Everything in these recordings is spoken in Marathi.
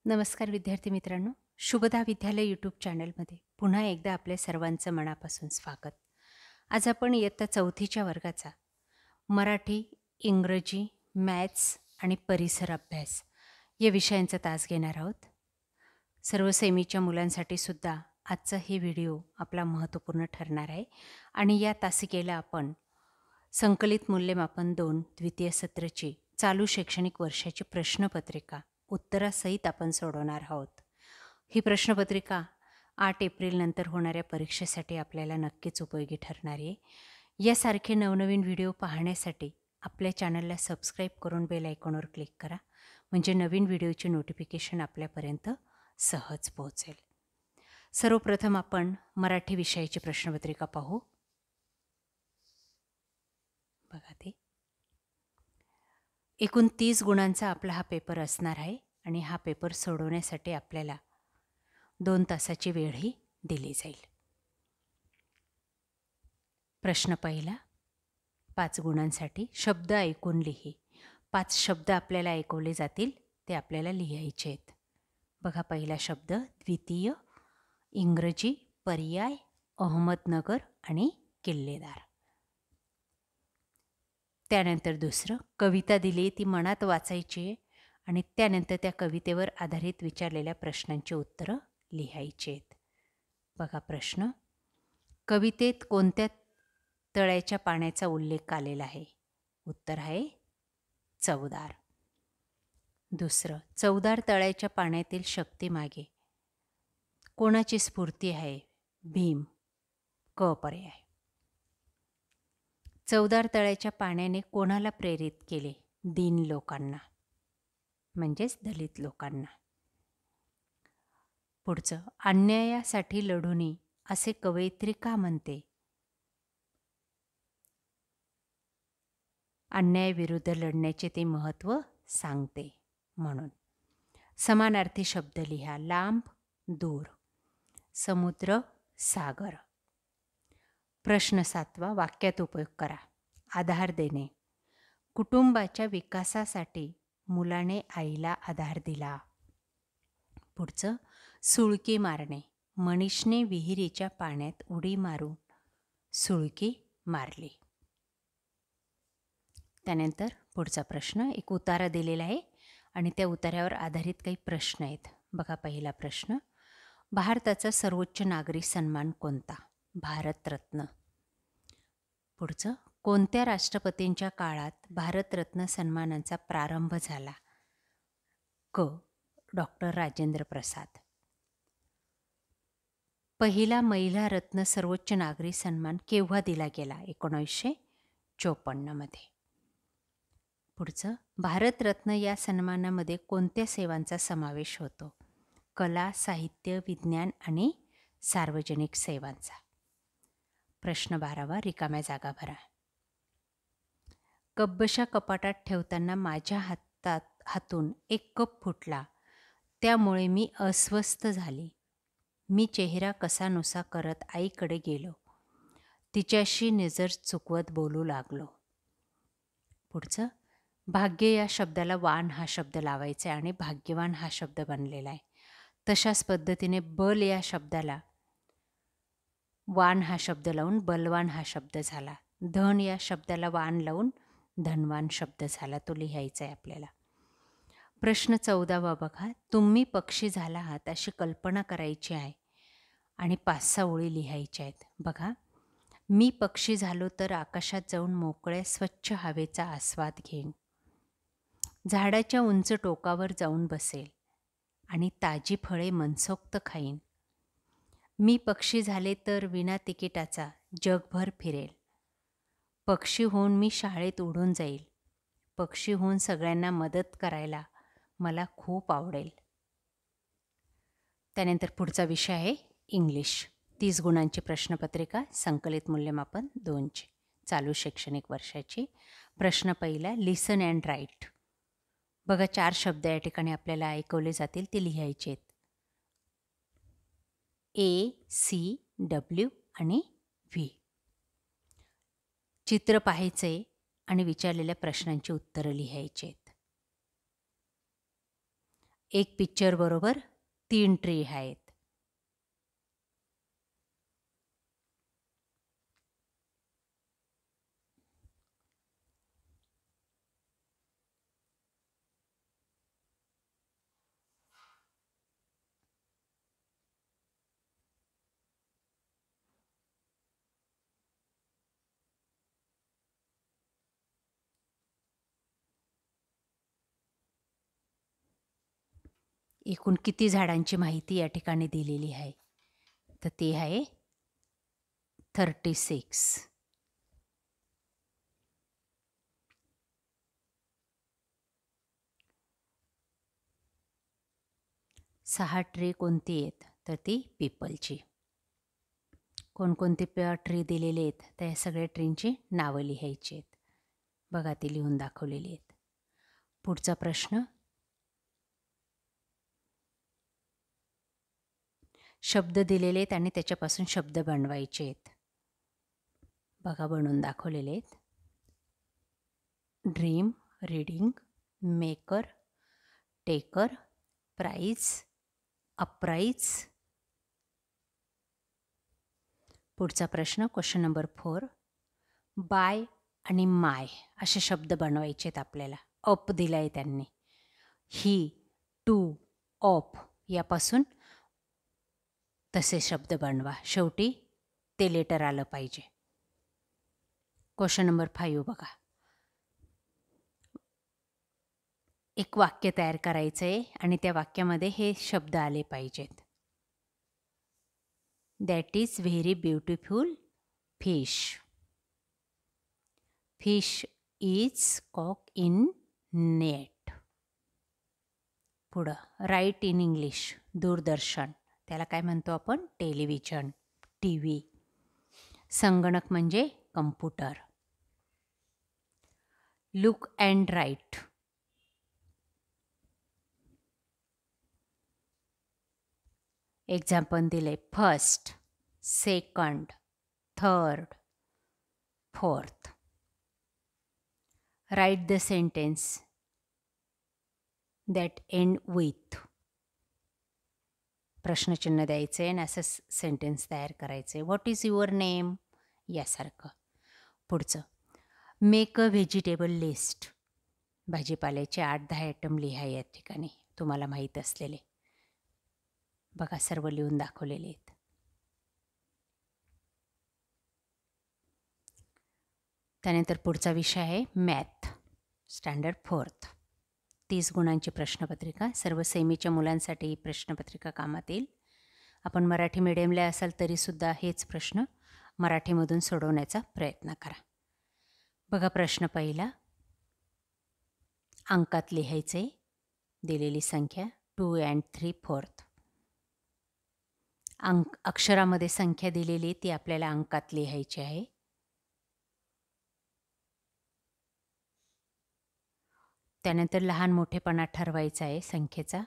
नमस्कार विद्यार्थी मित्रांनो, शुभदा विद्यालय यूट्यूब चॅनलमध्ये पुन्हा एकदा आपल्या सर्वांचं मनापासून स्वागत. आज आपण इयत्ता 4थीच्या वर्गाचा मराठी, इंग्रजी, मॅथ्स आणि परिसर अभ्यास या विषयांचा तास घेणार आहोत. सर्व सेमीच्या मुलांसाठी सुद्धा आजचा हे व्हिडिओ आपला महत्त्वपूर्ण ठरणार आहे आणि या तासिकेला आपण संकलित मूल्यमापन 2 द्वितीय सत्रची चालू शैक्षणिक वर्षाची प्रश्नपत्रिका उत्तरासहित आपण सोडवणार आहोत. ही प्रश्नपत्रिका 8 एप्रिल नंतर होणाऱ्या परीक्षेसाठी आपल्याला नक्कीच उपयोगी ठरणार आहे. यासारखे नवनवीन व्हिडिओ पाहण्यासाठी आपल्या चॅनलला सबस्क्राईब करून बेल आयकॉनवर क्लिक करा, म्हणजे नवीन व्हिडिओचे नोटिफिकेशन आपल्यापर्यंत सहज पोहोचेल. सर्वप्रथम आपण मराठी विषयाची प्रश्नपत्रिका पाहू. बघा ते एकूण 30 गुणांचा आपला हा पेपर असणार आहे आणि हा पेपर सोडवण्यासाठी आपल्याला 2 तासाची वेळही दिली जाईल. प्रश्न पहिला 5 गुणांसाठी शब्द ऐकून लिही. 5 शब्द आपल्याला ऐकवले जातील, ते आपल्याला लिहायचे आहेत. बघा पहिला शब्द द्वितीय, इंग्रजी, पर्याय, अहमदनगर आणि किल्लेदार. त्यानंतर दुसरं कविता दिली, ती मनात वाचायची आहे आणि त्यानंतर त्या कवितेवर आधारित विचारलेल्या प्रश्नांची उत्तरं लिहायची आहेत. बघा प्रश्न, कवितेत कोणत्या तळ्याच्या पाण्याचा उल्लेख आलेला आहे? उत्तर आहे चवदार. दुसरं, चवदार तळ्याच्या पाण्यातील शक्तीमागे कोणाची स्फूर्ती आहे? भीम. क पर्याय. चवदार तळ्याच्या पाण्याने कोणाला प्रेरित केले? दीन लोकांना, म्हणजेच दलित लोकांना. पुढचं, अन्यायासाठी लढुनी असे कवयित्री का म्हणते? अन्यायाविरुद्ध लढण्याचे ते महत्त्व सांगते म्हणून. समानार्थी शब्द लिहा. लांब, दूर, समुद्र, सागर. प्रश्न 7वा वाक्यात उपयोग करा. आधार देणे. कुटुंबाच्या विकासासाठी मुलाने आईला आधार दिला. पुढचं, सुळकी मारणे. मनीषने विहिरीच्या पाण्यात उडी मारून सुळकी मारली. त्यानंतर पुढचा प्रश्न, एक उतारा दिलेला आहे आणि त्या उतार्यावर आधारित काही प्रश्न आहेत. बघा पहिला प्रश्न, भारताचा सर्वोच्च नागरी सन्मान कोणता? भारतरत्न. पुढचं, कोणत्या राष्ट्रपतींच्या काळात भारतरत्न सन्मानांचा प्रारंभ झाला? क. डॉक्टर राजेंद्र प्रसाद. पहिला महिला रत्न सर्वोच्च नागरी सन्मान केव्हा दिला गेला? 1954 मध्ये. पुढचं, भारतरत्न या सन्मानामध्ये कोणत्या सेवांचा समावेश होतो? कला, साहित्य, विज्ञान आणि सार्वजनिक सेवांचा. प्रश्न 12वा रिकाम्या जागा भरा. कब्बशा कपाटात ठेवताना माझ्या हातून एक कप फुटला, त्यामुळे मी अस्वस्थ झाली. मी चेहरा कसानुसा करत आईकडे गेलो. तिच्याशी नजर चुकवत बोलू लागलो. पुढचं, भाग्य या शब्दाला वान हा शब्द लावायचा आहे आणि भाग्यवान हा शब्द बनलेला आहे. तशाच पद्धतीने बल या शब्दाला वान हा शब्द लावून बलवान हा शब्द झाला. धन या शब्दाला वान लावून धनवान शब्द झाला. तो लिहायचा आहे आपल्याला. प्रश्न 14वा बघा. तुम्ही पक्षी झाला आहात अशी कल्पना करायची आहे आणि 5-6 ओळी लिहायच्या आहेत. बघा, मी पक्षी झालो तर आकाशात जाऊन मोकळ्या स्वच्छ हवेचा आस्वाद घेईन. झाडाच्या उंच टोकावर जाऊन बसेल आणि ताजी फळे मनसोक्त खाईन. मी पक्षी झाले तर विना तिकिटाचा जगभर फिरेल. पक्षी होऊन मी शाळेत उडून जाईल. पक्षी होऊन सगळ्यांना मदत करायला मला खूप आवडेल. त्यानंतर पुढचा विषय आहे इंग्लिश. 30 गुणांची प्रश्नपत्रिका संकलित मूल्यमापन 2ची चालू शैक्षणिक वर्षाची. प्रश्न पहिला, लिसन अँड राईट. बघा 4 शब्द या ठिकाणी आपल्याला ऐकवले जातील, ते लिहायचे आहेत. A, C, W आणि V. चित्र पाहायचे आणि विचारलेल्या प्रश्नांची उत्तरं लिहायची आहेत. एक पिक्चर बरोबर 3 ट्री आहेत. एकूण किती झाडांची माहिती या ठिकाणी दिलेली आहे? तर ते आहे 36. सहा ट्री कोणती आहेत? तर ती पीपलची. कोणकोणते ट्री दिलेले आहेत? तर या सगळ्या ट्रींची नावं लिहायची आहेत. बघा ती लिहून दाखवलेली आहेत. पुढचा प्रश्न, शब्द दिलेले आहेत आणि त्याच्यापासून शब्द बनवायचे आहेत. बघा बनवून दाखवलेले आहेत. Dream, reading, maker, taker, prize, uprise. पुढचा प्रश्न, क्वेश्चन नंबर 4, बाय आणि माय असे शब्द बनवायचे आहेत आपल्याला. अप दिला आहे त्यांनी. ही, टू, ऑप यापासून तसे शब्द बनवा. शेवटी ते लेटर आलं पाहिजे. क्वेश्चन नंबर 5 बघा. एक वाक्य तयार करायचं आहे आणि त्या वाक्यामध्ये हे शब्द आले पाहिजेत. That is very beautiful fish. Fish is caught in net. पुढं, राईट इन इंग्लिश, दूरदर्शन. त्याला काय म्हणतो आपण? Television, T V. संगणक म्हणजे computer. Look and write. Example दिले, first, second, third, fourth. Write the sentence that end with. प्रश्नचिन्ह द्यायचे आणि असं सेंटेन्स तयार करायचे. व्हॉट इज युअर नेम यासारखं. पुढचं, मेक अ व्हेजिटेबल लिस्ट. भाजीपाल्याचे 8-10 आयटम लिहा या ठिकाणी तुम्हाला माहीत असलेले. बघा सर्व लिहून दाखवलेले आहेत. त्यानंतर पुढचा विषय आहे मॅथ, स्टँडर्ड 4th. 30 गुणांची प्रश्नपत्रिका. सर्व सेमीच्या मुलांसाठी ही प्रश्नपत्रिका कामात येईल. आपण मराठी मीडियमला असाल तरीसुद्धा हेच प्रश्न मराठीमधून सोडवण्याचा प्रयत्न करा. बघा प्रश्न पहिला, अंकात लिहायचे. दिलेली संख्या 2 and 3/4. अक्षरामध्ये संख्या दिलेली ती आपल्याला अंकात लिहायची आहे. त्यानंतर लहान मोठेपणा ठरवायचा आहे संख्येचा.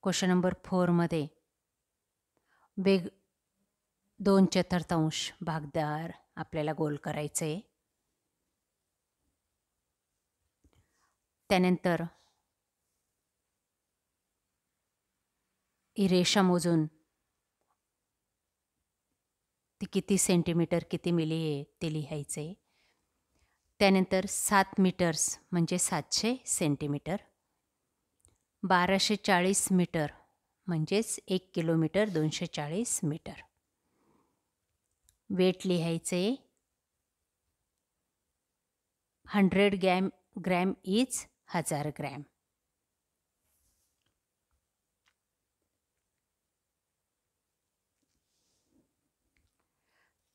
क्वेश्चन नंबर 4 मध्ये 2/4 भागदार आपल्याला गोल करायचे आहे. त्यानंतर ही रेषा मोजून ती किती सेंटीमीटर किती मिली आहे ते लिहायचे. त्यानंतर 7 मीटर्स म्हणजे 700 सेंटीमीटर. 1240 मीटर म्हणजेच 1 किलोमीटर 240 मीटर. वेट लिहायचे 100 ग्रॅम इज 1000 ग्रॅम.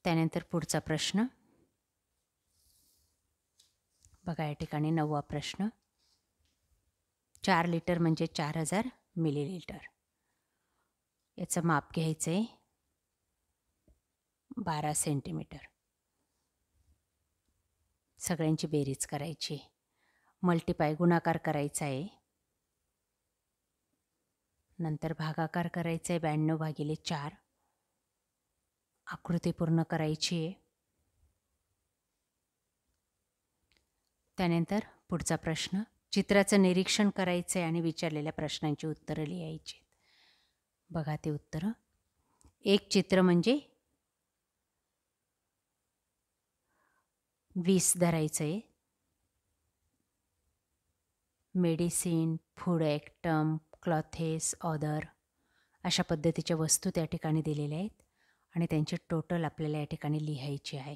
त्यानंतर पुढचा प्रश्न बघा या ठिकाणी 9वा प्रश्न. 4 लिटर म्हणजे 4000 मिलीलिटर. याचं माप घ्यायचं आहे 12 सेंटीमीटर. सगळ्यांची बेरीज करायची. मल्टिपाय गुणाकार करायचा आहे. नंतर भागाकार करायचा आहे 92/4. आकृती पूर्ण करायची आहे. त्यानंतर पुढचा प्रश्न, चित्राचं निरीक्षण करायचं आहे आणि विचारलेल्या प्रश्नांची उत्तरं लिहायची. बघा ते उत्तरं. एक चित्र म्हणजे 20 धरायचं आहे. Medicine, food item, clothes, other अशा पद्धतीच्या वस्तू त्या ठिकाणी दिलेल्या आहेत आणि त्यांची टोटल आपल्याला या ठिकाणी लिहायची आहे.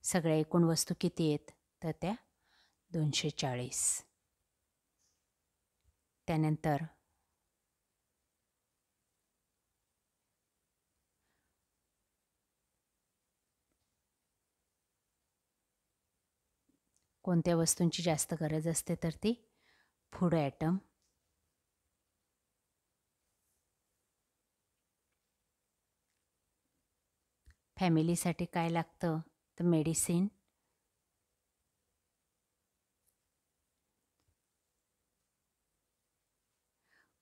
सगळ्या एकूण वस्तू किती आहेत तर त्या 240. त्यानंतर कोणत्या वस्तूंची जास्त गरज असते तर ती फूड आयटम, फॅमिलीसाठी काय लागतं तर मेडिसिन,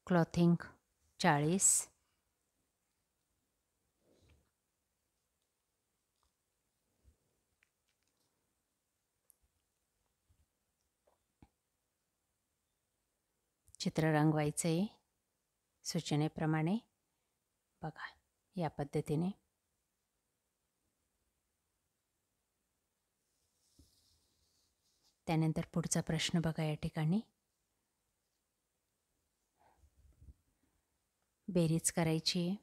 क्लॉथिंग 40, चित्र रंगवायचं आहे सूचनेप्रमाणे. बघा या पद्धतीने. त्यानंतर पुढचा प्रश्न बघा या ठिकाणी. बेरीज करायची आहे.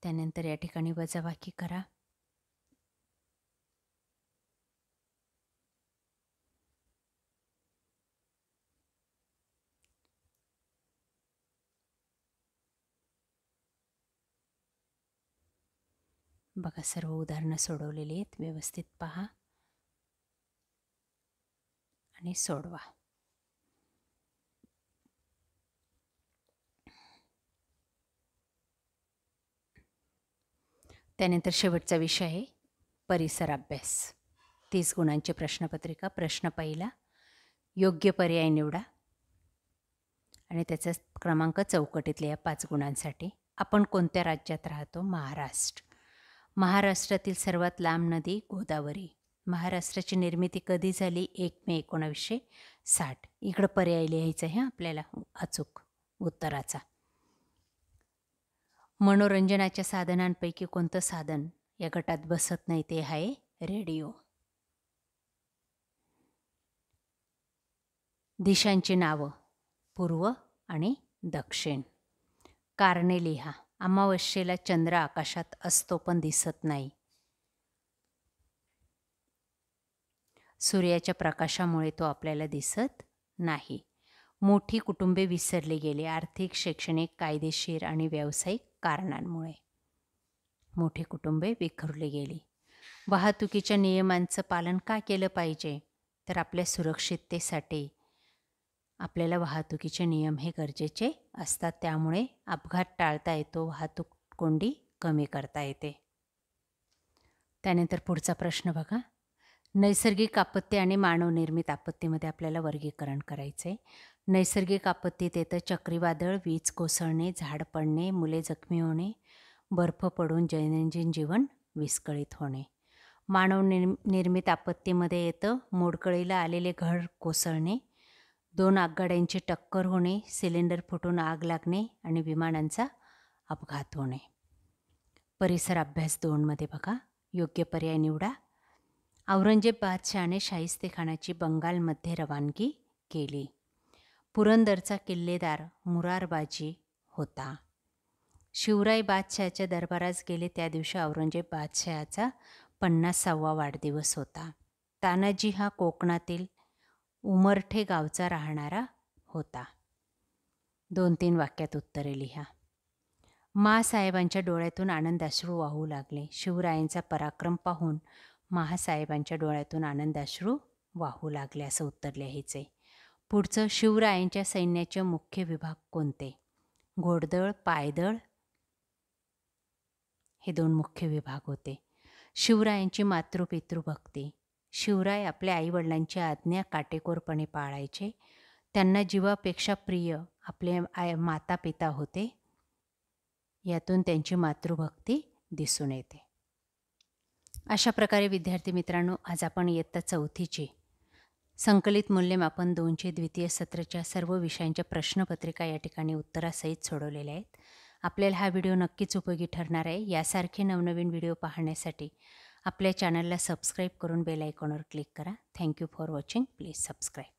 त्यानंतर या ठिकाणी वजाबाकी करा. बघा सर्व उदाहरणं सोडवलेली आहेत. व्यवस्थित पहा आणि सोडवा. त्यानंतर शेवटचा विषय आहे परिसर अभ्यास. 30 गुणांची प्रश्नपत्रिका. प्रश्न पहिला, योग्य पर्याय निवडा आणि त्याचा क्रमांक चौकटीत लिहा 5 गुणांसाठी. आपण कोणत्या राज्यात राहतो? महाराष्ट्र. महाराष्ट्रातील सर्वात लांब नदी गोदावरी. महाराष्ट्राची निर्मिती कधी झाली? 1 मे 1960. इकडं पर्याय लिहायचं आहे आपल्याला अचूक उत्तराचा. मनोरंजनाच्या साधनांपैकी कोणतं साधन या गटात बसत नाही ते आहे रेडिओ. दिशांची नावं पूर्व आणि दक्षिण. कारणे लिहा. अमावस्येला चंद्र आकाशात असतो पण दिसत नाही. सूर्याच्या प्रकाशामुळे तो आपल्याला दिसत नाही. मोठी कुटुंबे विसरली गेली. आर्थिक, शैक्षणिक, कायदेशीर आणि व्यावसायिक कारणांमुळे मोठी कुटुंबे विखुरली गेली. वाहतुकीच्या नियमांचं पालन का केलं पाहिजे? तर आपल्या सुरक्षिततेसाठी आपल्याला वाहतुकीचे नियम हे गरजेचे असतात. त्यामुळे अपघात टाळता येतो, वाहतूक कोंडी कमी करता येते. त्यानंतर पुढचा प्रश्न बघा. नैसर्गिक आपत्ती आणि मानवनिर्मित आपत्तीमध्ये आपल्याला वर्गीकरण करायचं आहे. नैसर्गिक आपत्तीत येतं चक्रीवादळ, वीज कोसळणे, झाड पडणे, मुले जखमी होणे, बर्फ पडून दैनंदिन जीवन विस्कळीत होणे. मानवनिर्मित आपत्तीमध्ये येतं मोडकळीला आलेले घर कोसळणे, 2 आगगाड्यांची टक्कर होणे, सिलेंडर फुटून आग लागणे आणि विमानांचा अपघात होणे. परिसर अभ्यास 2 मध्ये बघा. योग्य पर्याय निवडा. औरंगजेब बादशहाने शाहिस्तेखानाची बंगालमध्ये रवानगी केली. पुरंदरचा किल्लेदार मुरारबाजी होता. शिवराय बादशहाच्या दरबारात गेले त्या दिवशी औरंगजेब बादशहाचा 50वा वाढदिवस होता. तानाजी हा कोकणातील उमरठे गावचा राहणारा होता. 2-3 वाक्यात उत्तरे लिहा. माँसाहेबांच्या डोळ्यातून आनंदाश्रू वाहू लागले. शिवरायांचा पराक्रम पाहून माँसाहेबांच्या डोळ्यातून आनंदाश्रू वाहू लागले असं उत्तर लिहायचे. पुढचं, शिवरायांच्या सैन्याचे मुख्य विभाग कोणते? घोडदळ, पायदळ हे 2 मुख्य विभाग होते. शिवरायांची मातृपितृभक्ती. शिवराय आपल्या आईवडिलांची आज्ञा काटेकोरपणे पाळायचे. त्यांना जीवापेक्षा प्रिय आपले माता पिता होते. यातून त्यांची मातृभक्ती दिसून येते. अशा प्रकारे विद्यार्थी मित्रांनो, आज आपण इयत्ता 4थीची संकलित मूल्यमापन 2चे द्वितीय सत्राच्या सर्व विषयांच्या प्रश्नपत्रिका या ठिकाणी उत्तरासहित सोडवलेल्या आहेत. आपल्याला हा व्हिडिओ नक्कीच उपयोगी ठरणार आहे. यासारखे नवनवीन व्हिडिओ पाहण्यासाठी आपल्या चॅनलला सबस्क्राईब करून बेल आयकॉनवर क्लिक करा. Thank you for watching. Please subscribe.